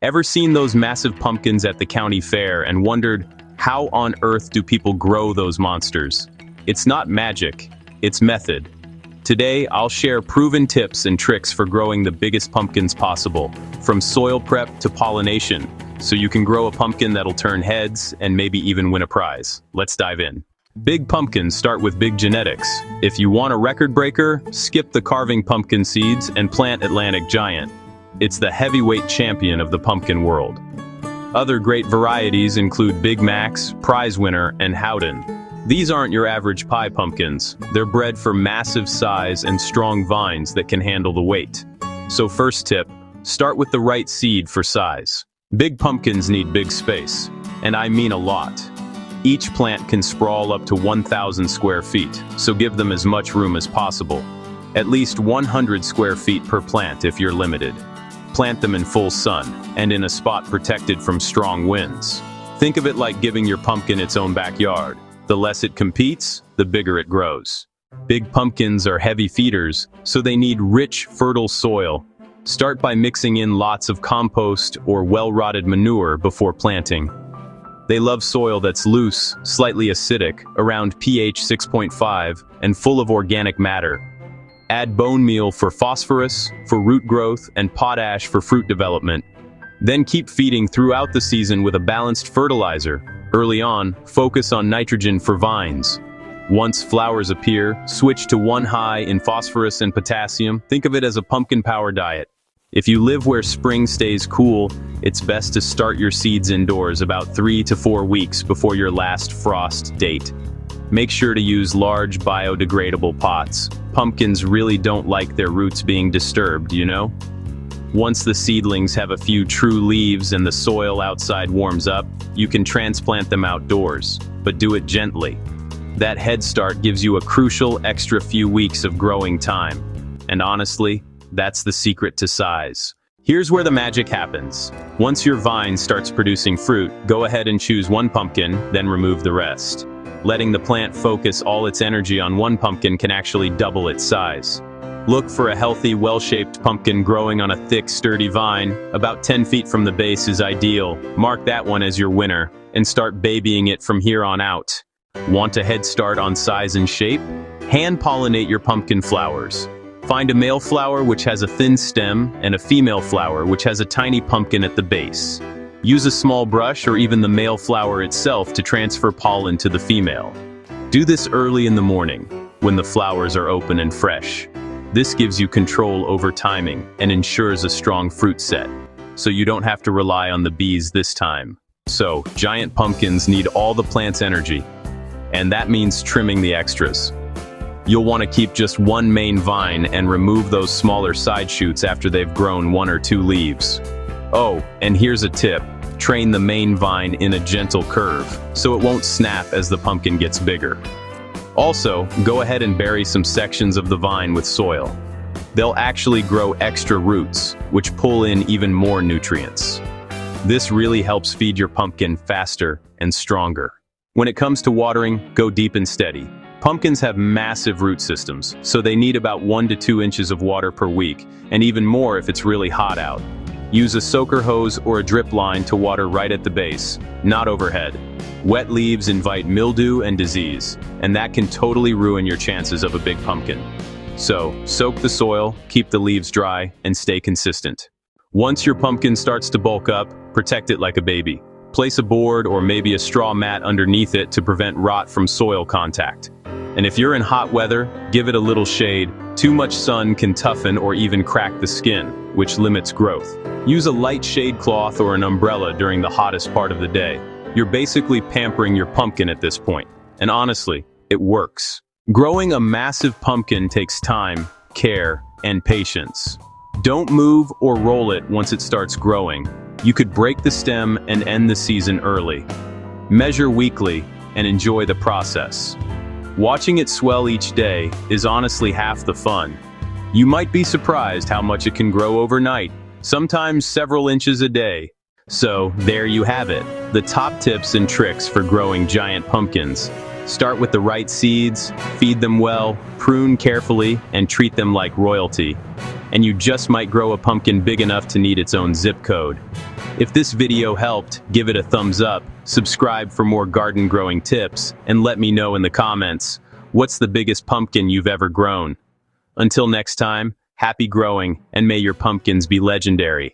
Ever seen those massive pumpkins at the county fair and wondered, how on earth do people grow those monsters? It's not magic, it's method. Today, I'll share proven tips and tricks for growing the biggest pumpkins possible, from soil prep to pollination, so you can grow a pumpkin that'll turn heads and maybe even win a prize. Let's dive in. Big pumpkins start with big genetics. If you want a record breaker, skip the carving pumpkin seeds and plant Atlantic Giant. It's the heavyweight champion of the pumpkin world. Other great varieties include Big Macs, Prize Winner, and Howden. These aren't your average pie pumpkins. They're bred for massive size and strong vines that can handle the weight. So first tip, start with the right seed for size. Big pumpkins need big space, and I mean a lot. Each plant can sprawl up to 1,000 square feet, so give them as much room as possible. At least 100 square feet per plant if you're limited. Plant them in full sun, and in a spot protected from strong winds. Think of it like giving your pumpkin its own backyard. The less it competes, the bigger it grows. Big pumpkins are heavy feeders, so they need rich, fertile soil. Start by mixing in lots of compost or well-rotted manure before planting. They love soil that's loose, slightly acidic, around pH 6.5, and full of organic matter. Add bone meal for phosphorus, for root growth, and potash for fruit development. Then keep feeding throughout the season with a balanced fertilizer. Early on, focus on nitrogen for vines. Once flowers appear, switch to 1 high in phosphorus and potassium. Think of it as a pumpkin power diet. If you live where spring stays cool, it's best to start your seeds indoors about 3 to 4 weeks before your last frost date. Make sure to use large biodegradable pots. Pumpkins really don't like their roots being disturbed, you know? Once the seedlings have a few true leaves and the soil outside warms up, you can transplant them outdoors, but do it gently. That head start gives you a crucial extra few weeks of growing time. And honestly, that's the secret to size. Here's where the magic happens. Once your vine starts producing fruit, go ahead and choose one pumpkin, then remove the rest. Letting the plant focus all its energy on one pumpkin can actually double its size. Look for a healthy, well-shaped pumpkin growing on a thick, sturdy vine. About 10 feet from the base is ideal. Mark that one as your winner, and start babying it from here on out. Want a head start on size and shape? Hand-pollinate your pumpkin flowers. Find a male flower which has a thin stem, and a female flower which has a tiny pumpkin at the base. Use a small brush or even the male flower itself to transfer pollen to the female. Do this early in the morning, when the flowers are open and fresh. This gives you control over timing and ensures a strong fruit set, so you don't have to rely on the bees this time. So, giant pumpkins need all the plant's energy, and that means trimming the extras. You'll want to keep just one main vine and remove those smaller side shoots after they've grown 1 or 2 leaves. Oh, and here's a tip. Train the main vine in a gentle curve, so it won't snap as the pumpkin gets bigger. Also, go ahead and bury some sections of the vine with soil. They'll actually grow extra roots, which pull in even more nutrients. This really helps feed your pumpkin faster and stronger. When it comes to watering, go deep and steady. Pumpkins have massive root systems, so they need about 1 to 2 inches of water per week, and even more if it's really hot out. Use a soaker hose or a drip line to water right at the base, not overhead. Wet leaves invite mildew and disease, and that can totally ruin your chances of a big pumpkin. So, soak the soil, keep the leaves dry, and stay consistent. Once your pumpkin starts to bulk up, protect it like a baby. Place a board or maybe a straw mat underneath it to prevent rot from soil contact. And if you're in hot weather, give it a little shade. Too much sun can toughen or even crack the skin, which limits growth. Use a light shade cloth or an umbrella during the hottest part of the day. You're basically pampering your pumpkin at this point. And honestly, it works. Growing a massive pumpkin takes time, care, and patience. Don't move or roll it once it starts growing. You could break the stem and end the season early. Measure weekly and enjoy the process. Watching it swell each day is honestly half the fun. You might be surprised how much it can grow overnight, sometimes several inches a day. So, there you have it, the top tips and tricks for growing giant pumpkins. Start with the right seeds, feed them well, prune carefully, and treat them like royalty. And you just might grow a pumpkin big enough to need its own zip code. If this video helped, give it a thumbs up, subscribe for more garden growing tips, and let me know in the comments, what's the biggest pumpkin you've ever grown? Until next time, happy growing, and may your pumpkins be legendary.